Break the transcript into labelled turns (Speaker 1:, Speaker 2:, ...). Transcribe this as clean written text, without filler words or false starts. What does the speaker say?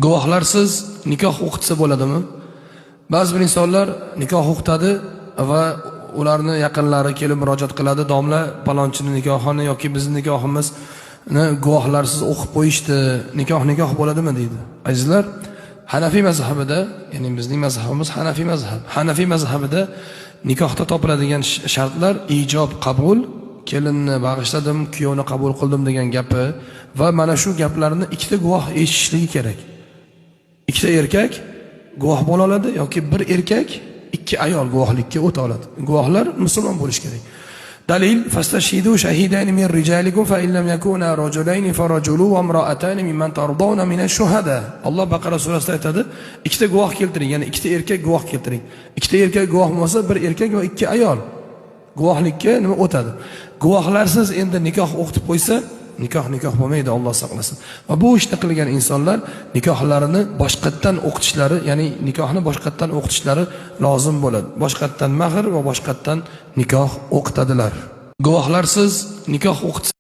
Speaker 1: Guvohlarsiz nikoh o'qitsa bo'ladimi? Ba'zi bir insonlar nikoh o'qitadi va ularni yaqinlari kelib murojaat qiladi, domla palonchini nikohini yoki bizning nikohimizni guvohlarsiz o'qib qo'yishdi, nikoh bo'ladimi deydi. Azizlar, Hanafiy mazhabida, ya'ni bizning mazhabimiz Hanafiy mazhab. Hanafiy mazhabida nikohda topiladigan shartlar ijob, qabul, kelinni bag'ishladim, kuyovni qabul qildim degan gapi va mana shu gaplarni ikkita guvoh eshitishligi kerak. Ikkita erkak guvoh bo'la oladi yoki bir erkak, ikki ayol guvohlikka o'ta oladi. Guvohlar musulmon bo'lish kerak. Dalil: fastashidu shahidayn min rijalikum fa in lam yakuna rajulayn fa rajulu wa imra'atan mimman tardawna min ash-shuhada. Alloh Baqara surasida aytadi, ikkita guvoh keltiring, ya'ni ikkita erkak guvoh keltiring. Ikkita erkak guvoh bo'lsa, bir erkak va ikki ayol guvohlikka nima o'tadi. Guvohlarsiz endi nikoh o'qitib qo'ysa, nikoh bo'lmaydi, Alloh saqlasin. Va bu ishni qilgan insonlar nikohlarini boshqatdan o'qitishlari, ya'ni nikohni boshqatdan o'qitishlari lozim bo'ladi. Boshqatdan mahr va boshqatdan nikoh o'qitadilar. Guvohlarsiz nikoh o'qitsa